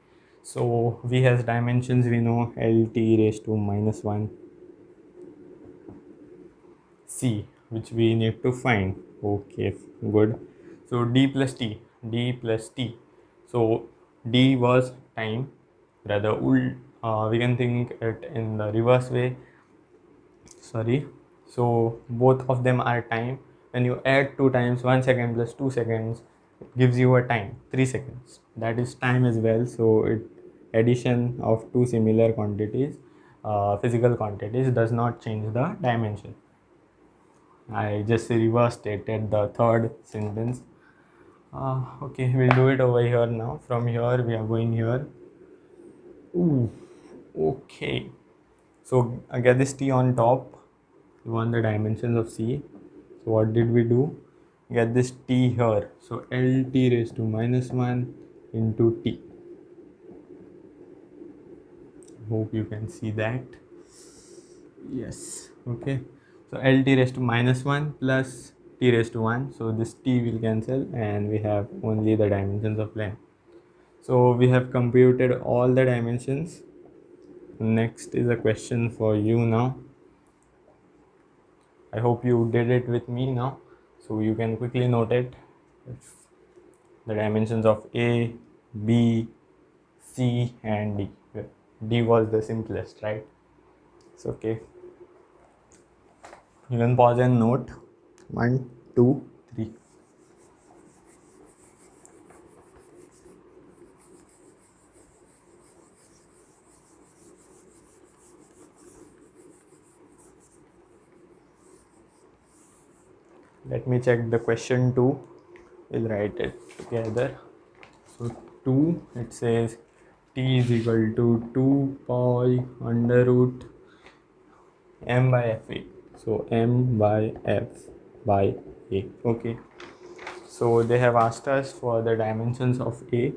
so v has dimensions, we know, lt raised to minus 1. C, which we need to find. Okay, good. So d plus t. So d was time, rather we can think it in the reverse way. Sorry. So both of them are time. When you add 2 times 1 second plus 2 seconds, it gives you a time 3 seconds. That is time as well. So addition of two similar quantities, physical quantities, does not change the dimension. I just reverse stated the third sentence. Okay, we'll do it over here now. From here we are going here. Ooh, okay. So I get this t on top. We want the dimensions of c. So what did we do? Get this t here. So lt raised to minus 1 into t. Hope you can see that. Yes. Okay. So L t raised to minus 1 plus t raised to 1. So this t will cancel and we have only the dimensions of length. So we have computed all the dimensions. Next is a question for you now. I hope you did it with me now. So you can quickly note it. It's the dimensions of A, B, C and D. D was the simplest, right? It's okay. You can pause and note. 1, 2, 3. Let me check the question 2. We'll write it together. So 2, it says t is equal to 2 pi under root m by f8. So m by f by a. Okay. So they have asked us for the dimensions of a,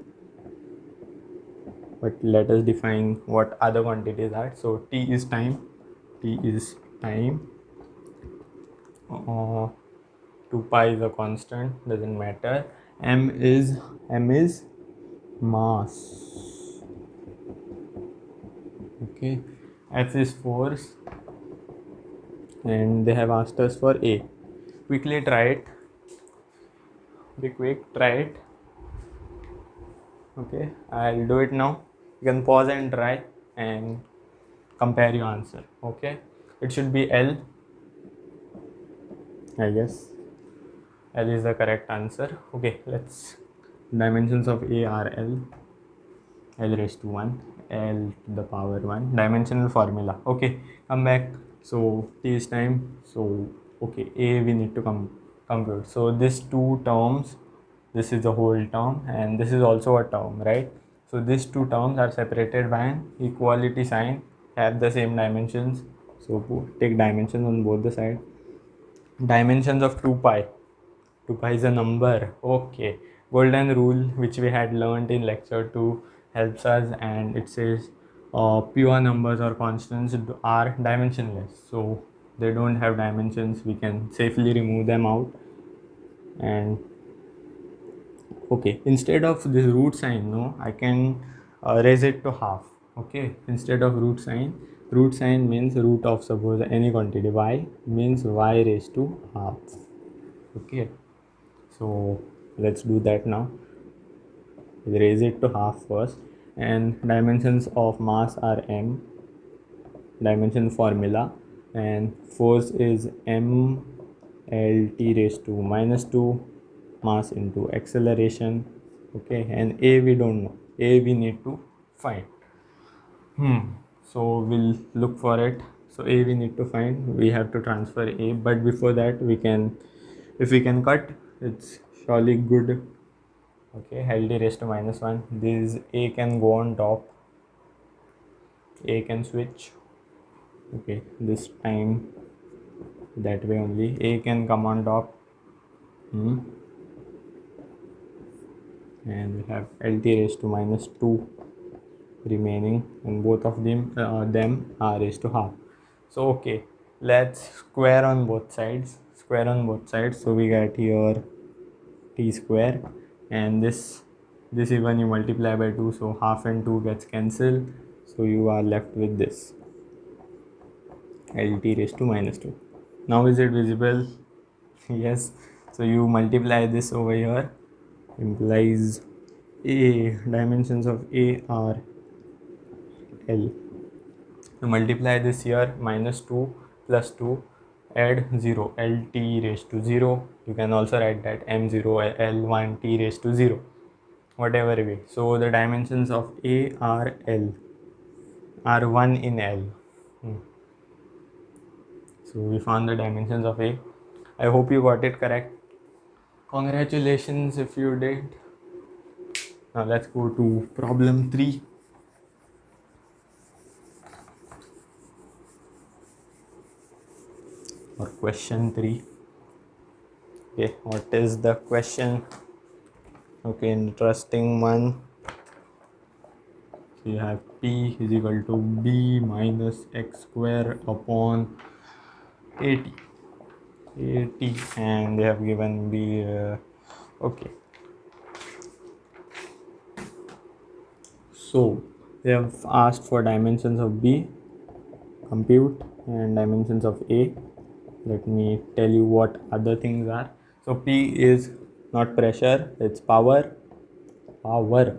but let us define what other quantities are. So t is time. T is time. 2 pi is a constant, doesn't matter. M is mass. Okay. F is force, and they have asked us for a. Quickly try it. Be quick, try it. Okay, I'll do it now. You can pause and try and compare your answer. Okay, it should be L, I guess. L is the correct answer. Okay, let's. Dimensions of A are L raised to 1, L to the power 1. Dimensional formula. Okay, come back. So T is time. So okay, A we need to compute. So these two terms, this is the whole term and this is also a term, right? So these two terms are separated by an equality sign, have the same dimensions. So take dimensions on both the sides. Dimensions of 2 pi. 2 pi is a number. Okay. Golden rule which we had learned in lecture 2 helps us, and it says pure numbers or constants are dimensionless. So they don't have dimensions. We can safely remove them out. And okay, instead of this root sign, no, I can raise it to half. Okay, instead of root sign means root of suppose any quantity. Y means y raised to half. Okay, so let's do that now. Raise it to half first, and dimensions of mass are m. Dimension formula, and force is m l t raised to minus 2 mass into acceleration. Okay, and a we don't know. A we need to find. So we'll look for it. So a we need to find. We have to transfer a, but before that we can, if we can cut, it's surely good. Okay, LD raised to minus 1. This a can go on top. A can switch. Okay, this time that way only. A can come on top. And we have LT raised to minus 2 remaining, and both of them are raised to half. So okay, let's square on both sides. So we get here t square, and this even you multiply by 2, so half and 2 gets cancelled, so you are left with this LT raised to minus 2. Now is it visible? Yes. So you multiply this over here, implies a dimensions of a are L. So multiply this here, minus 2 plus 2, add 0, LT raised to 0. You can also write that m0 L1 t raised to 0, whatever way. So the dimensions of A are L, are 1 in L. So we found the dimensions of A. I hope you got it correct. Congratulations if you did. Now let's go to problem 3. Or question 3. Okay, what is the question? Okay, interesting one. So you have P is equal to B minus X square upon 80. 80, and they have given B. Okay. So they have asked for dimensions of B, compute, and dimensions of A. Let me tell you what other things are. So P is not pressure, it's power. Power.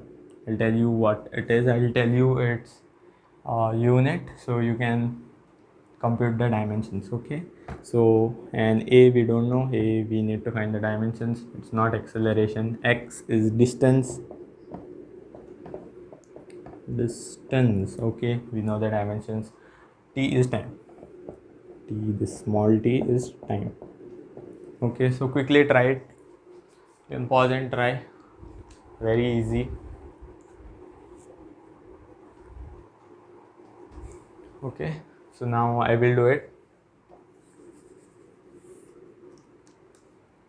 I'll tell you what it is. I'll tell you its unit, so you can compute the dimensions. Okay. So, and A we don't know. A we need to find the dimensions. It's not acceleration. X is distance. Distance. Okay, we know the dimensions. T is time. T, this small t is time. Okay, so quickly try it. You can pause and try. Very easy. Okay, so now I will do it.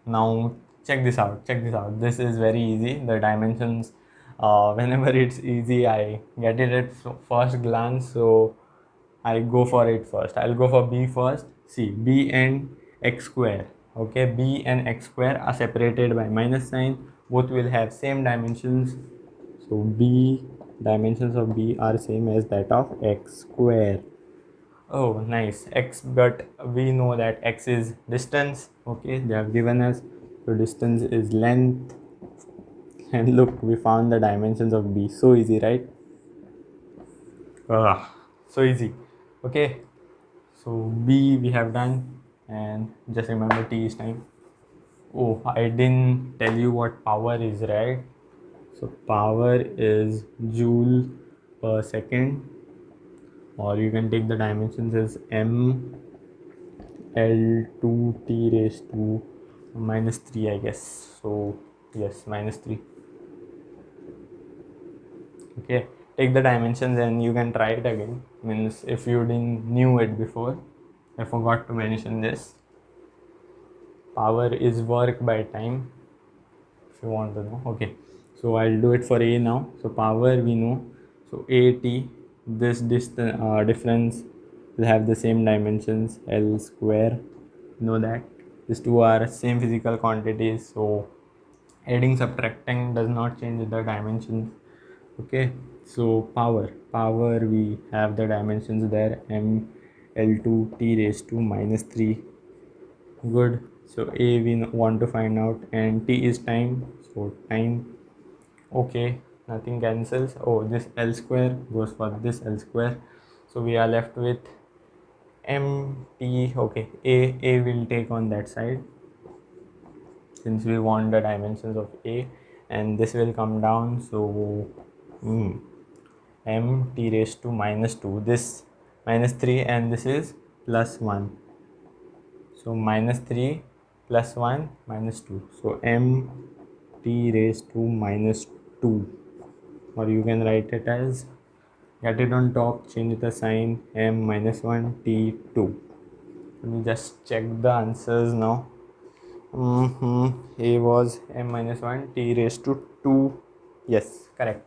Now check this out. This is very easy. The dimensions, whenever it's easy, I get it at first glance, so I go for it first. I'll go for B first. See, B and X square. Okay, B and X square are separated by minus sign. Both will have same dimensions. So B, dimensions of B are same as that of X square. Oh, nice. X, but we know that X is distance. Okay, they have given us. So distance is length. And look, we found the dimensions of B. So easy, right? So easy. Okay, so B we have done, and just remember T is time. Oh, I didn't tell you what power is, right? So power is joule per second, or you can take the dimensions as M L2T raised to minus 3, I guess. So yes, minus 3. Okay, take the dimensions and you can try it again. Means if you didn't knew it before, I forgot to mention this. Power is work by time, if you want to know. Okay, so I'll do it for A now. So power we know. So AT, this distance difference will have the same dimensions, L square. Know that these two are same physical quantities, so adding subtracting does not change the dimensions. Okay, so power we have the dimensions there, M L2 T raised to minus 3. Good. So A we want to find out, and T is time, so time. Okay, nothing cancels. Oh, this L square goes for this L square, so we are left with MT. Okay, A will take on that side since we want the dimensions of A, and this will come down. So M T raised to minus 2, this minus 3, and this is plus 1. So minus 3 plus 1 minus 2. So M T raised to minus 2, or you can write it as, get it on top, change the sign, M minus 1 T 2. Let me just check the answers now. A was M minus 1 T raised to 2. Yes, correct.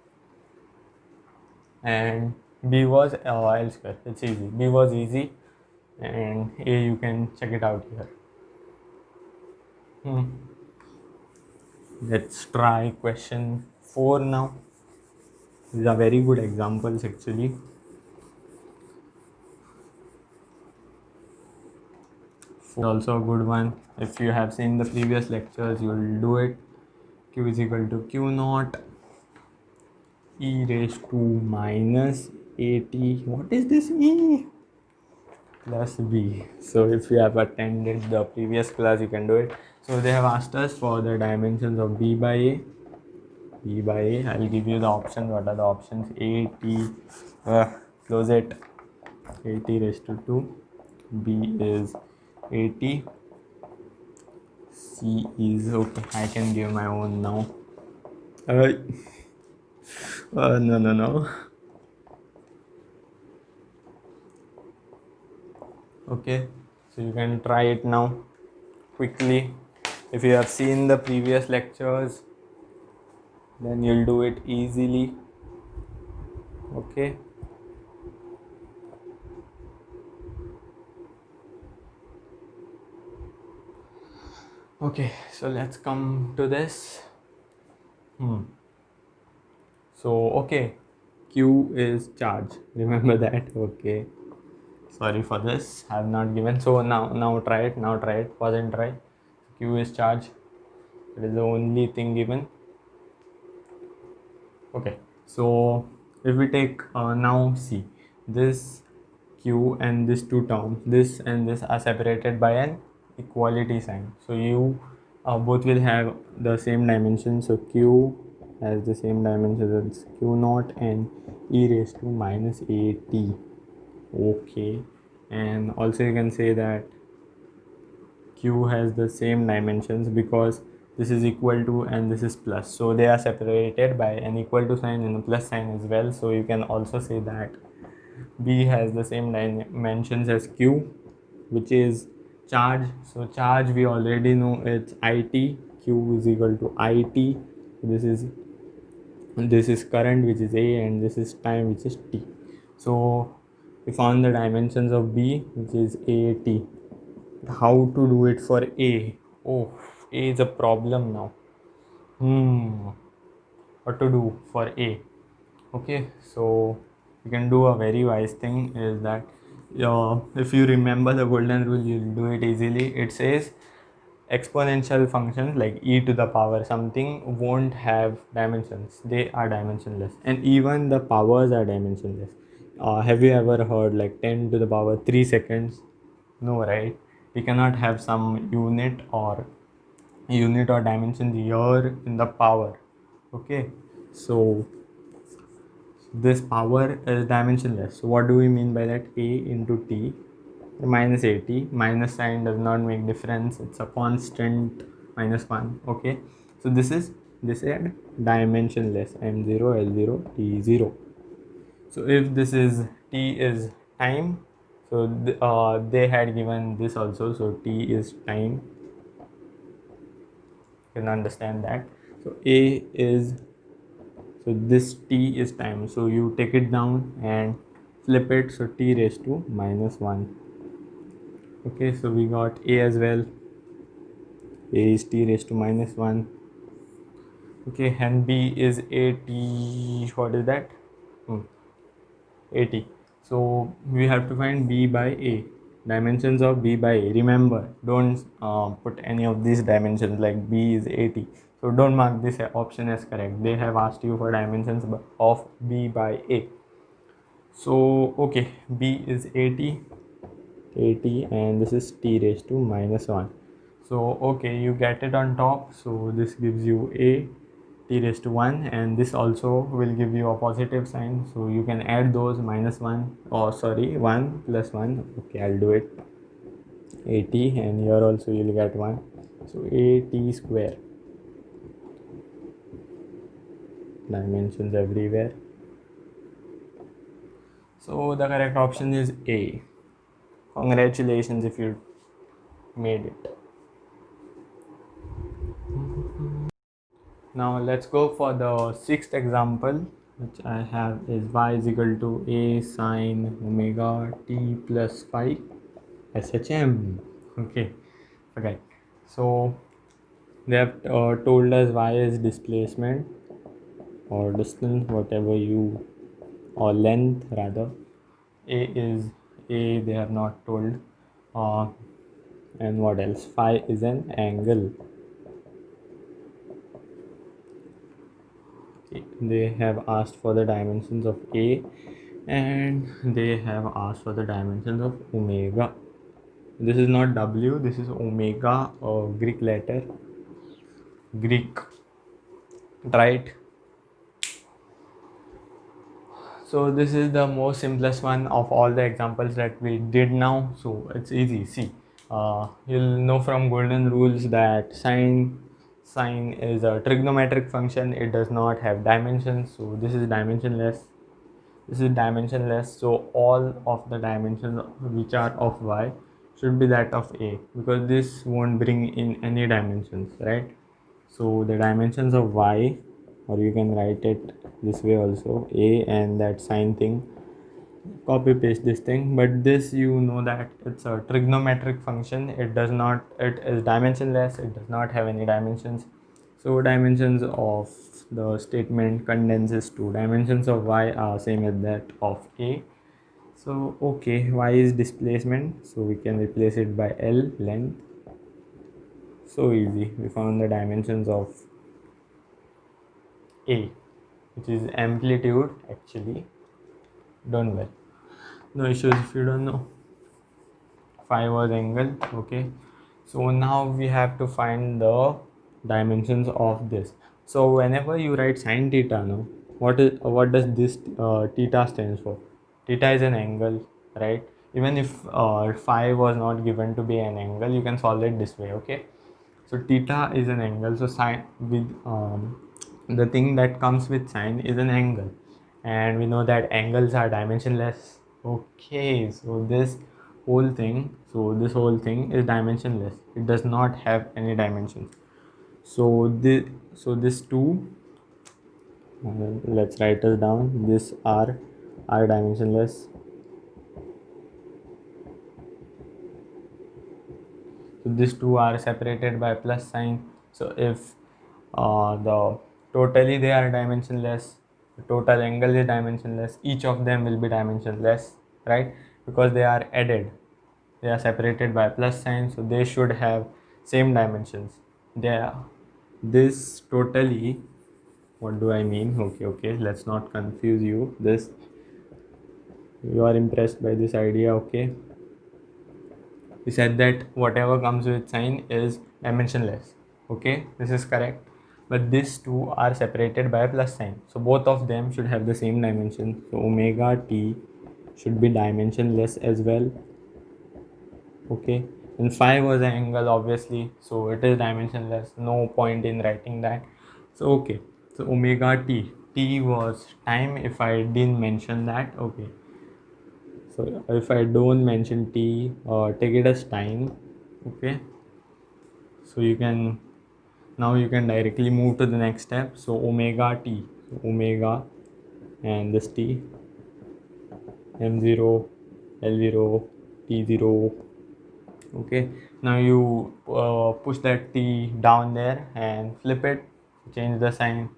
And B was L square. It's easy. B was easy, and A you can check it out here. Let's try question 4 now. These are very good examples actually. Also a good one. If you have seen the previous lectures, you will do it. Q is equal to Q naught E raised to minus AT. What is this E? Plus B. So if you have attended the previous class, you can do it. So they have asked us for the dimensions of B by A. B by A. I'll give you the options. What are the options? AT. Close it. AT raised to 2. B is 80. C is okay. I can give my own now. No. Okay, so you can try it now quickly. If you have seen the previous lectures, then you'll do it easily. Okay. Okay, so let's come to this. So okay, Q is charge. Remember that? Okay. Sorry for this. I have not given. So now try it. Now try it. Pause and try. Q is charge. It is the only thing given. Okay. So if we take now see this Q and these two terms, this and this are separated by an equality sign. So you both will have the same dimension. So Q has the same dimensions as Q naught and e raised to minus at. Okay. And also you can say that Q has the same dimensions because this is equal to and this is plus, so they are separated by an equal to sign and a plus sign as well. So you can also say that B has the same dimensions as Q, which is charge. So charge we already know it's IT. Q is equal to IT. This is current, which is A, and this is time, which is T. So we found the dimensions of B, which is AT. How to do it for A? Oh, A is a problem now. What to do for A? Okay, so you can do a very wise thing is that if you remember the golden rule, you'll do it easily. It says exponential functions like e to the power something won't have dimensions, they are dimensionless, and even the powers are dimensionless. Have you ever heard like 10 to the power 3 seconds? No, right? We cannot have some unit or dimension here in the power. Okay, so this power is dimensionless. So what do we mean by that? A into t minus at. Minus sign does not make difference, it's a constant, minus 1. Okay, so this is dimensionless. M0 L0 T0. So if this is t is time, so they had given this also, so t is time. You can understand that. So a is, so this t is time, so you take it down and flip it, so t raised to minus 1. Okay, so we got a as well. A is t raised to minus 1. Okay, and b is at. What is that? 80. So we have to find b by a. Dimensions of b by a. Remember, don't put any of these dimensions like b is 80. So don't mark this option as correct. They have asked you for dimensions of b by a. So okay, b is 80, and this is t raised to minus 1. So okay, you get it on top. So this gives you a t raised to 1, and this also will give you a positive sign, so you can add those minus 1, or sorry, 1 plus 1. Okay, I'll do it. At, and here also you'll get 1, so at square. Dimensions everywhere. So the correct option is A. Congratulations if you made it. Now let's go for the sixth example, which I have is y is equal to a sine omega t plus phi SHM. Okay, okay. So they have told us y is displacement or distance, whatever you, or length rather. A is a, they have not told. And what else? Phi is an angle. They have asked for the dimensions of A, and they have asked for the dimensions of omega. This is not W, this is omega, or Greek letter. Greek, right? So this is the most simplest one of all the examples that we did now. So it's easy. See, you'll know from golden rules that sine is a trigonometric function. It does not have dimensions, so this is dimensionless. So all of the dimensions which are of y should be that of a, because this won't bring in any dimensions, right? So the dimensions of y, or you can write it this way also, a and that sign thing, copy paste this thing. But this, you know that it's a trigonometric function, it does not, it is dimensionless, it does not have any dimensions. So dimensions of the statement condenses to dimensions of y are same as that of a. So okay, y is displacement, so we can replace it by L, length. So easy, we found the dimensions of a, which is amplitude actually. Don't worry, no issues if you don't know. Phi was angle. Okay, so now we have to find the dimensions of this. So whenever you write sine theta, no, what does this theta stands for? Theta is an angle, right? Even if phi was not given to be an angle, you can solve it this way. Okay, so theta is an angle, so sine with the thing that comes with sine is an angle, and we know that angles are dimensionless. Okay, so this whole thing is dimensionless, it does not have any dimensions. So this two, let's write it down, this are dimensionless. So these two are separated by plus sign. So if the totally they are dimensionless, the total angle is dimensionless, each of them will be dimensionless, right? Because they are added, they are separated by plus sign, so they should have same dimensions. They are, this totally, what do I mean? Okay, let's not confuse you. This, you are impressed by this idea, okay? We said that whatever comes with sign is dimensionless. Okay, this is correct. But these two are separated by a plus sign, so both of them should have the same dimension. So omega t should be dimensionless as well. Okay, and phi was an angle obviously, so it is dimensionless, no point in writing that. So okay, so omega t was time, if I didn't mention that. Okay, so if I don't mention t, take it as time. Okay, so you can, now you can directly move to the next step. So omega t, so omega and this t, m0, l0, t0. Okay, now you push that t down there and flip it, change the sign,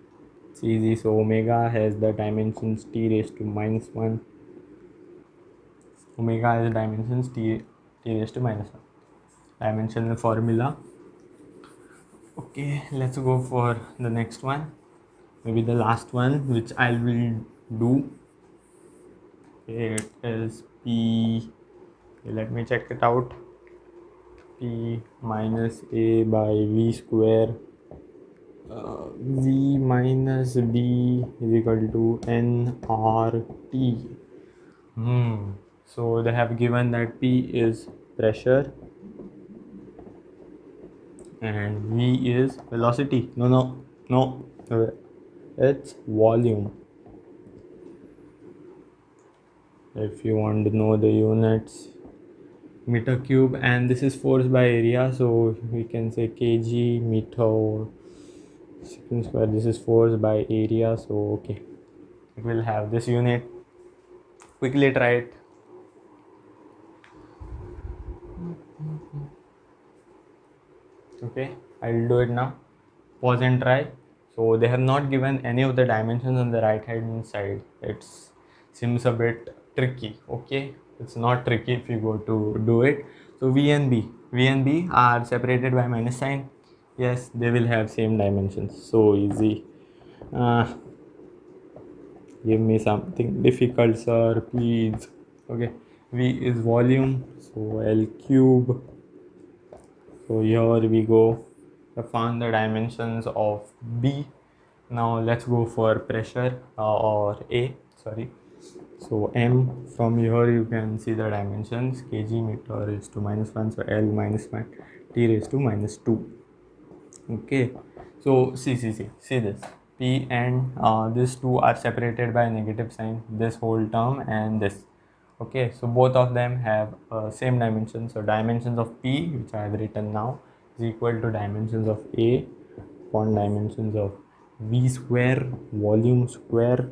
it's easy. So omega has the dimensions t raised to minus 1. Omega has dimensions t raised to minus 1, dimensional formula. Okay, let's go for the next one, maybe the last one, which I will do. It is p, okay, let me check it out, p minus a by v square, v minus b is equal to nRT. So they have given that p is pressure and v is velocity. No, it's volume. If you want to know the units, meter cube, and this is force by area, so we can say kg meter second square. This is force by area, so okay, it will have this unit. Quickly try it. Okay, I'll do it now. Pause and try. So they have not given any of the dimensions on the right hand side. It seems a bit tricky. Okay, it's not tricky if you go to do it. So v and b are separated by minus sign. Yes, they will have same dimensions. So easy. Give me something difficult, sir, please. Okay, v is volume, so L cube. So here we go. I found the dimensions of B. Now let's go for pressure or A, sorry. So M, from here you can see the dimensions, kg meter is to minus 1, so L minus 1, T raised to minus 2. Okay, so see this. P and these two are separated by a negative sign, this whole term and this. Okay, so both of them have same dimensions. So dimensions of P, which I have written now, is equal to dimensions of A upon dimensions of V square, volume square.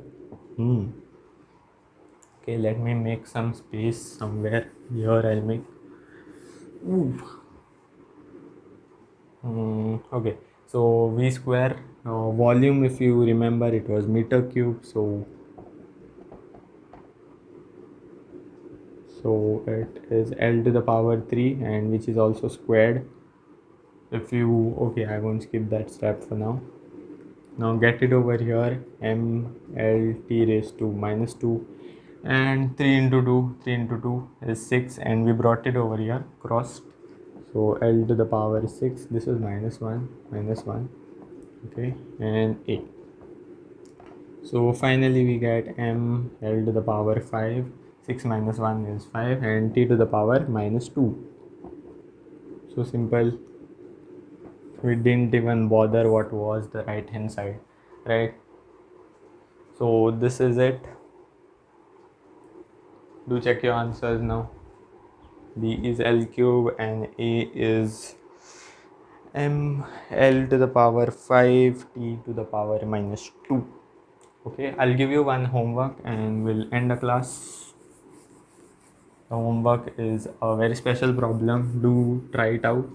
Okay, let me make some space somewhere here. I'll make. Ooh. Okay, so V square, volume, if you remember, it was meter cube. So it is L to the power 3, and which is also squared. If you, okay, I won't skip that step for now. Now get it over here, m L t raised to minus 2, and 3 into 2, 3 into 2 is 6, and we brought it over here crossed. So L to the power 6, this is minus 1, okay, and a. So finally we get m L to the power 5, 6 minus 1 is 5, and t to the power minus 2. So simple. We didn't even bother what was the right hand side, right? So this is it. Do check your answers now. B is L cube and A is m L to the power 5, t to the power minus 2. Okay, I'll give you one homework and we'll end the class. The homework is a very special problem. Do try it out.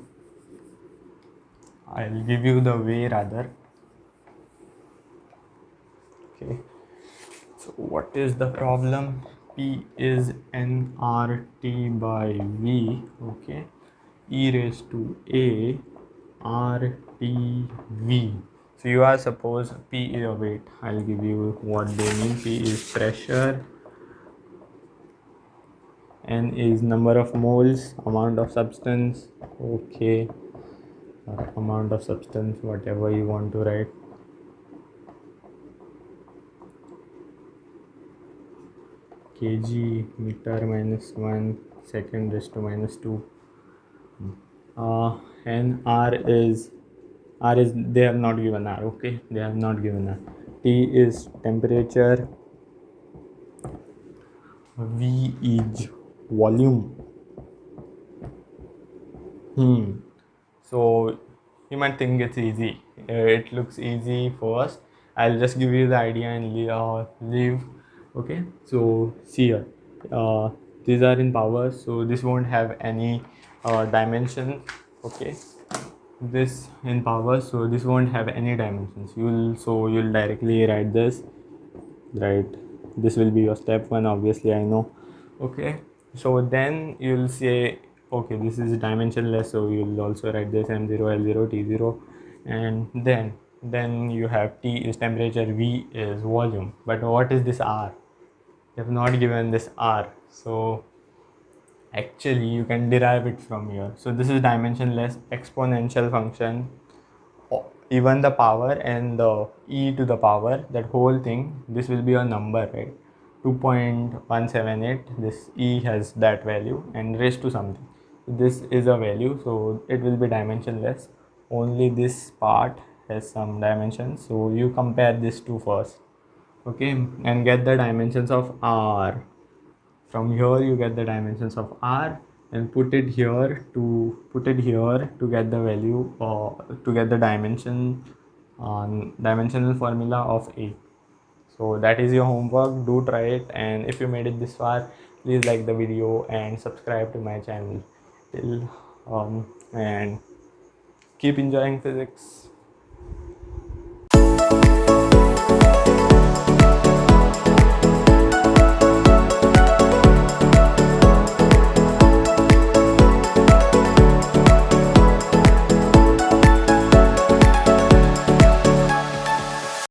I'll give you the way rather. Okay, so what is the problem? P is nRT by V. Okay, e raised to a RTV. So you are suppose P is a weight. I'll give you what they mean. P is pressure, N is number of moles, amount of substance. Okay, amount of substance, whatever you want to write. Kg, meter minus 1, second raised to minus 2. And R is they have not given R. Okay, they have not given R. T is temperature. V is volume. So you might think it's easy. It looks easy first. I'll just give you the idea and leave. Okay, so see here. These are in power, so this won't have any dimension. Okay, this in power, so this won't have any dimensions. You'll directly write this. Right, this will be your step 1, obviously, I know. Okay, so then you'll say, okay, this is dimensionless, so you'll also write this m0 l0 t0, and then you have T is temperature, V is volume. But what is this R? They have not given this R, so actually you can derive it from here. So this is dimensionless exponential function, even the power and the e to the power, that whole thing, this will be a number, right? 2.178, this e has that value and raised to something. This is a value, so it will be dimensionless. Only this part has some dimensions, so you compare this two first, okay, and get the dimensions of R. From here you get the dimensions of R and put it here to get the value, or to get the dimensional formula of A. So that is your homework. Do try it, and if you made it this far, please like the video and subscribe to my channel. And keep enjoying physics.